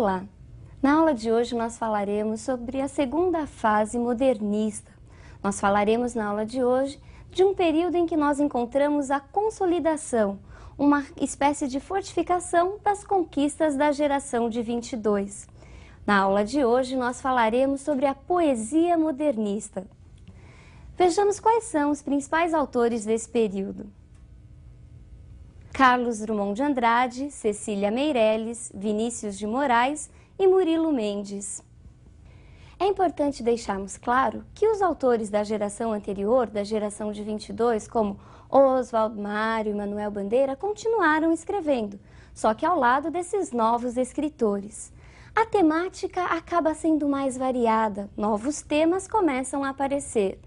Olá! Na aula de hoje nós falaremos sobre a segunda fase modernista. Nós falaremos na aula de hoje de um período em que nós encontramos a consolidação, uma espécie de fortificação das conquistas da geração de 22. Na aula de hoje nós falaremos sobre a poesia modernista. Vejamos quais são os principais autores desse período. Carlos Drummond de Andrade, Cecília Meirelles, Vinícius de Moraes e Murilo Mendes. É importante deixarmos claro que os autores da geração anterior, da geração de 22, como Oswald, Mário e Manuel Bandeira, continuaram escrevendo, só que ao lado desses novos escritores. A temática acaba sendo mais variada, novos temas começam a aparecer.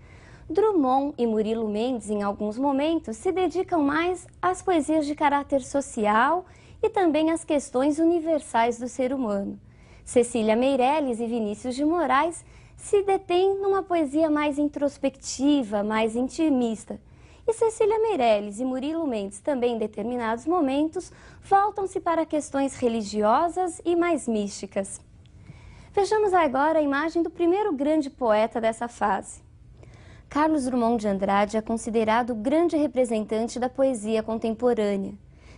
Drummond e Murilo Mendes, em alguns momentos, se dedicam mais às poesias de caráter social e também às questões universais do ser humano. Cecília Meirelles e Vinícius de Moraes se detêm numa poesia mais introspectiva, mais intimista. E Cecília Meirelles e Murilo Mendes, também em determinados momentos, voltam-se para questões religiosas e mais místicas. Vejamos agora a imagem do primeiro grande poeta dessa fase. Carlos Drummond de Andrade é considerado o grande representante da poesia contemporânea.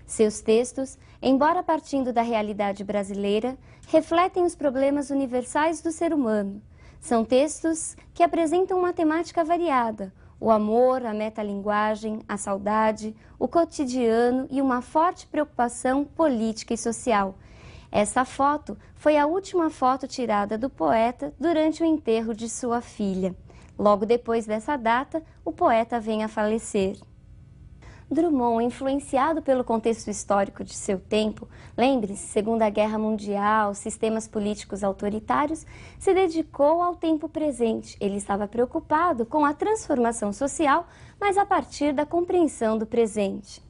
Seus textos, embora partindo da realidade brasileira, refletem os problemas universais do ser humano. São textos que apresentam uma temática variada: o amor, a metalinguagem, a saudade, o cotidiano e uma forte preocupação política e social. Essa foto foi a última foto tirada do poeta durante o enterro de sua filha. Logo depois dessa data, o poeta vem a falecer. Drummond, influenciado pelo contexto histórico de seu tempo, lembre-se, Segunda Guerra Mundial, sistemas políticos autoritários, se dedicou ao tempo presente. Ele estava preocupado com a transformação social, mas a partir da compreensão do presente.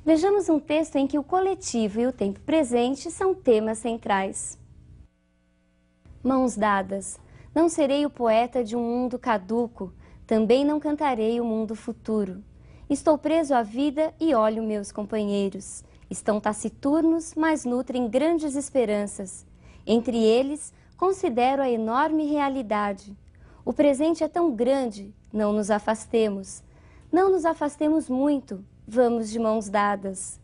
Vejamos um texto em que o coletivo e o tempo presente são temas centrais. Mãos dadas. Não serei o poeta de um mundo caduco, também não cantarei o mundo futuro. Estou preso à vida e olho meus companheiros. Estão taciturnos, mas nutrem grandes esperanças. Entre eles, considero a enorme realidade. O presente é tão grande, não nos afastemos. Não nos afastemos muito, vamos de mãos dadas.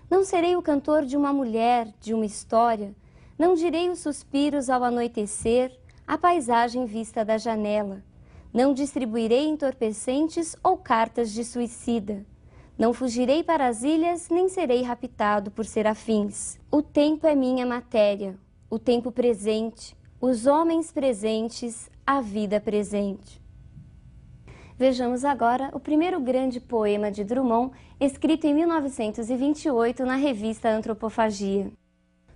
Não serei o cantor de uma mulher, de uma história. Não direi os suspiros ao anoitecer, a paisagem vista da janela. Não distribuirei entorpecentes ou cartas de suicida. Não fugirei para as ilhas, nem serei raptado por serafins. O tempo é minha matéria, o tempo presente, os homens presentes, a vida presente. Vejamos agora o primeiro grande poema de Drummond, escrito em 1928 na revista Antropofagia.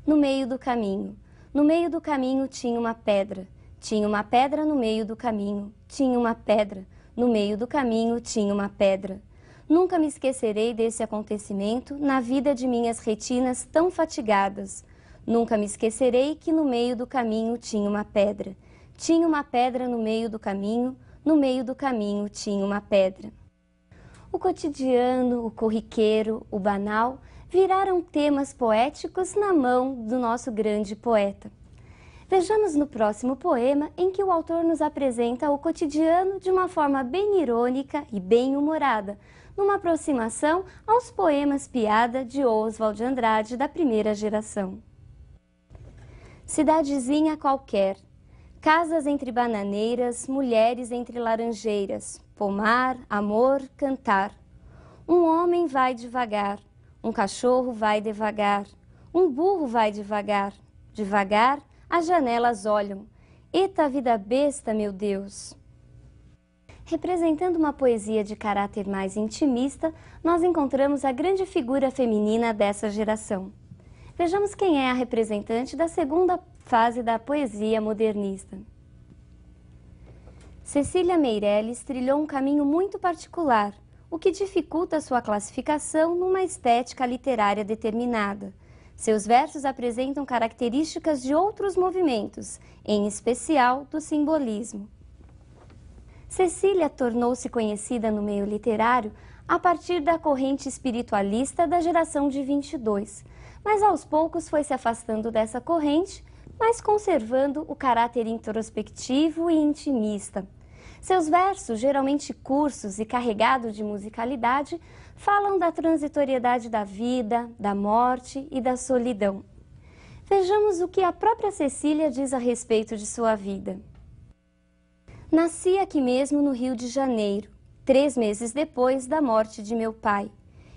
No meio do caminho. No meio do caminho tinha uma pedra. Tinha uma pedra no meio do caminho, tinha uma pedra, no meio do caminho tinha uma pedra. Nunca me esquecerei desse acontecimento na vida de minhas retinas tão fatigadas. Nunca me esquecerei que no meio do caminho tinha uma pedra. Tinha uma pedra no meio do caminho, no meio do caminho tinha uma pedra. O cotidiano, o corriqueiro, o banal viraram temas poéticos na mão do nosso grande poeta. Vejamos no próximo poema em que o autor nos apresenta o cotidiano de uma forma bem irônica e bem humorada, numa aproximação aos poemas piada de Oswald de Andrade da primeira geração. Cidadezinha qualquer, casas entre bananeiras, mulheres entre laranjeiras, pomar, amor, cantar. Um homem vai devagar, um cachorro vai devagar, um burro vai devagar, devagar, as janelas olham. Eita vida besta, meu Deus! Representando uma poesia de caráter mais intimista, nós encontramos a grande figura feminina dessa geração. Vejamos quem é a representante da segunda fase da poesia modernista. Cecília Meirelles trilhou um caminho muito particular, o que dificulta sua classificação numa estética literária determinada. Seus versos apresentam características de outros movimentos, em especial do simbolismo. Cecília tornou-se conhecida no meio literário a partir da corrente espiritualista da geração de 22, mas aos poucos foi se afastando dessa corrente mas conservando o caráter introspectivo e intimista. Seus versos, geralmente curtos e carregados de musicalidade, falam da transitoriedade da vida, da morte e da solidão. Vejamos o que a própria Cecília diz a respeito de sua vida. Nasci aqui mesmo no Rio de Janeiro, 3 meses depois da morte de meu pai,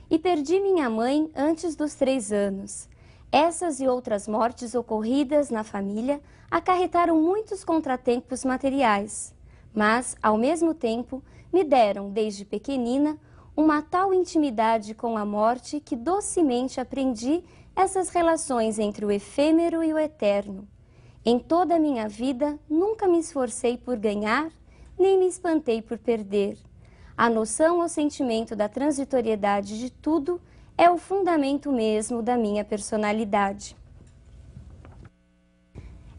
e perdi minha mãe antes dos 3 anos. Essas e outras mortes ocorridas na família acarretaram muitos contratempos materiais, mas, ao mesmo tempo, me deram, desde pequenina, uma tal intimidade com a morte que docemente aprendi essas relações entre o efêmero e o eterno. Em toda a minha vida, nunca me esforcei por ganhar, nem me espantei por perder. A noção ou sentimento da transitoriedade de tudo é o fundamento mesmo da minha personalidade.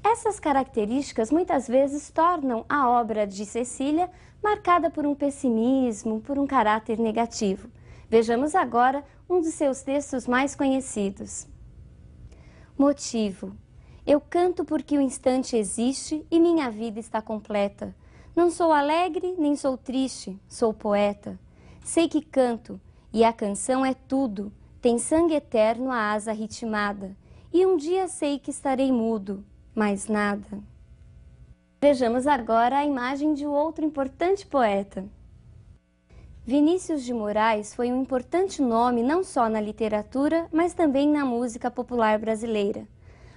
Essas características muitas vezes tornam a obra de Cecília marcada por um pessimismo, por um caráter negativo. Vejamos agora um dos seus textos mais conhecidos. Motivo. Eu canto porque o instante existe e minha vida está completa. Não sou alegre, nem sou triste, sou poeta. Sei que canto, e a canção é tudo, tem sangue eterno a asa ritmada. E um dia sei que estarei mudo, mais nada. Vejamos agora a imagem de outro importante poeta. Vinícius de Moraes foi um importante nome não só na literatura, mas também na música popular brasileira.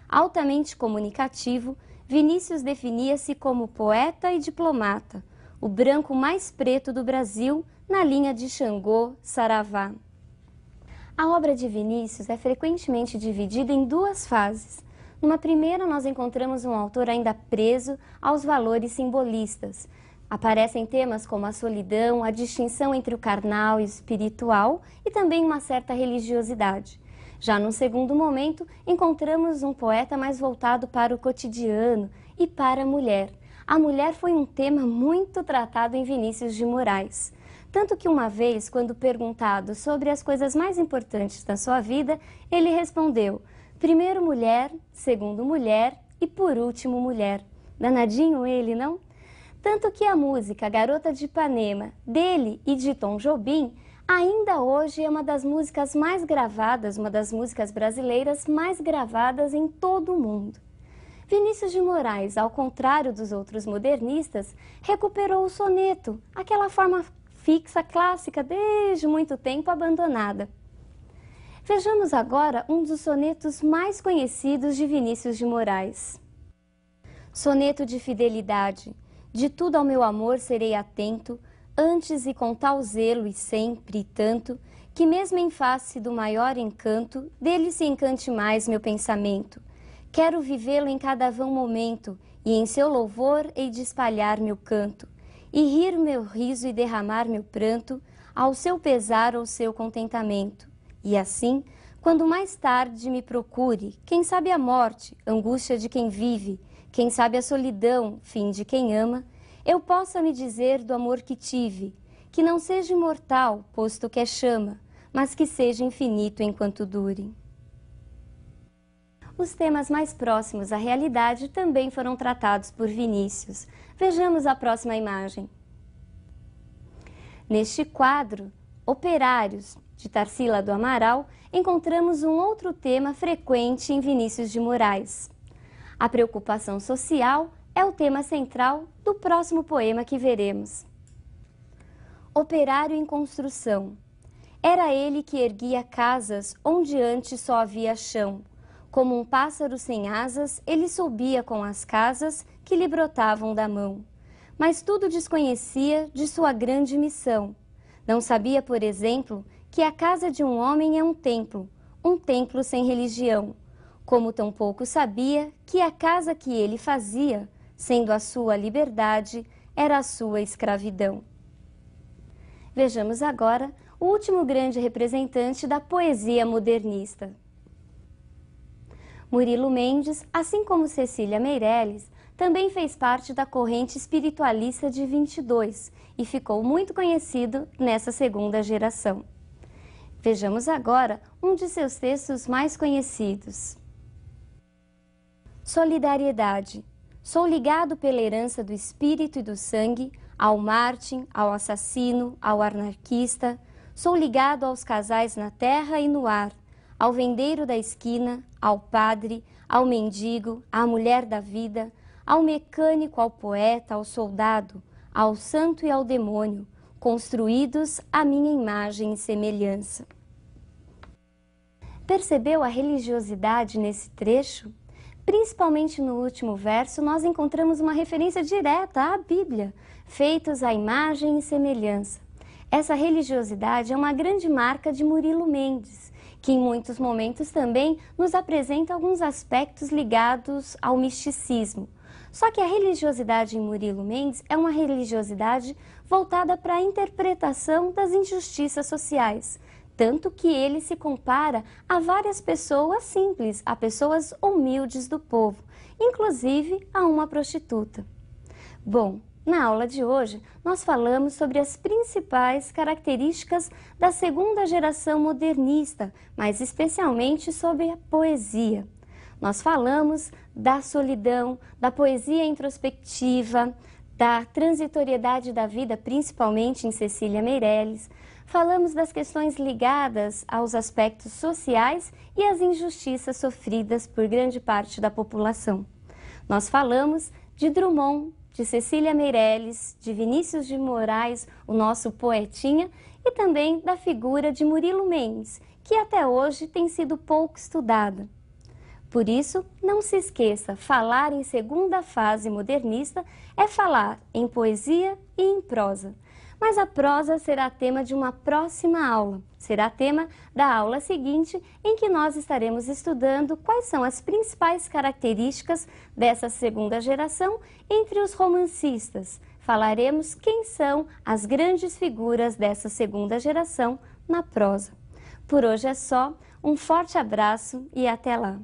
Altamente comunicativo, Vinícius definia-se como poeta e diplomata, o branco mais preto do Brasil, na linha de Xangô, Saravá. A obra de Vinícius é frequentemente dividida em 2 fases. Numa primeira, nós encontramos um autor ainda preso aos valores simbolistas. Aparecem temas como a solidão, a distinção entre o carnal e o espiritual e também uma certa religiosidade. Já num segundo momento, encontramos um poeta mais voltado para o cotidiano e para a mulher. A mulher foi um tema muito tratado em Vinícius de Moraes. Tanto que uma vez, quando perguntado sobre as coisas mais importantes da sua vida, ele respondeu: primeiro mulher, segundo mulher e por último mulher. Danadinho ele, não? Tanto que a música Garota de Ipanema, dele e de Tom Jobim, ainda hoje é uma das músicas mais gravadas, uma das músicas brasileiras mais gravadas em todo o mundo. Vinícius de Moraes, ao contrário dos outros modernistas, recuperou o soneto, aquela forma fixa, clássica, desde muito tempo abandonada. Vejamos agora um dos sonetos mais conhecidos de Vinícius de Moraes. Soneto de fidelidade. De tudo ao meu amor serei atento, antes e com tal zelo e sempre e tanto, que mesmo em face do maior encanto, dele se encante mais meu pensamento. Quero vivê-lo em cada vão momento, e em seu louvor hei de espalhar meu canto, e rir meu riso e derramar meu pranto, ao seu pesar ou seu contentamento. E assim, quando mais tarde me procure, quem sabe a morte, angústia de quem vive, quem sabe a solidão, fim de quem ama, eu possa me dizer do amor que tive, que não seja imortal, posto que é chama, mas que seja infinito enquanto dure. Os temas mais próximos à realidade também foram tratados por Vinícius. Vejamos a próxima imagem. Neste quadro, Operários, de Tarsila do Amaral, encontramos um outro tema frequente em Vinícius de Moraes. A preocupação social é o tema central do próximo poema que veremos. Operário em construção. Era ele que erguia casas onde antes só havia chão. Como um pássaro sem asas, ele subia com as casas que lhe brotavam da mão. Mas tudo desconhecia de sua grande missão. Não sabia, por exemplo, que a casa de um homem é um templo sem religião. Como tampouco sabia que a casa que ele fazia, sendo a sua liberdade, era a sua escravidão. Vejamos agora o último grande representante da poesia modernista. Murilo Mendes, assim como Cecília Meirelles, também fez parte da corrente espiritualista de 22 e ficou muito conhecido nessa segunda geração. Vejamos agora um de seus textos mais conhecidos. Solidariedade. Sou ligado pela herança do espírito e do sangue ao Martin, ao assassino, ao anarquista. Sou ligado aos casais na terra e no ar, ao vendeiro da esquina, ao padre, ao mendigo, à mulher da vida, ao mecânico, ao poeta, ao soldado, ao santo e ao demônio, construídos à minha imagem e semelhança. Percebeu a religiosidade nesse trecho? Principalmente no último verso, nós encontramos uma referência direta à Bíblia, feitos à imagem e semelhança. Essa religiosidade é uma grande marca de Murilo Mendes, que em muitos momentos também nos apresenta alguns aspectos ligados ao misticismo. Só que a religiosidade em Murilo Mendes é uma religiosidade voltada para a interpretação das injustiças sociais, tanto que ele se compara a várias pessoas simples, a pessoas humildes do povo, inclusive a uma prostituta. Bom, na aula de hoje nós falamos sobre as principais características da segunda geração modernista, mas especialmente sobre a poesia. Nós falamos da solidão, da poesia introspectiva, da transitoriedade da vida, principalmente em Cecília Meirelles. Falamos das questões ligadas aos aspectos sociais e às injustiças sofridas por grande parte da população. Nós falamos de Drummond, de Cecília Meirelles, de Vinícius de Moraes, o nosso poetinha, e também da figura de Murilo Mendes, que até hoje tem sido pouco estudada. Por isso, não se esqueça, falar em segunda fase modernista é falar em poesia e em prosa. Mas a prosa será tema de uma próxima aula. Será tema da aula seguinte, em que nós estaremos estudando quais são as principais características dessa segunda geração entre os romancistas. Falaremos quem são as grandes figuras dessa segunda geração na prosa. Por hoje é só, um forte abraço e até lá!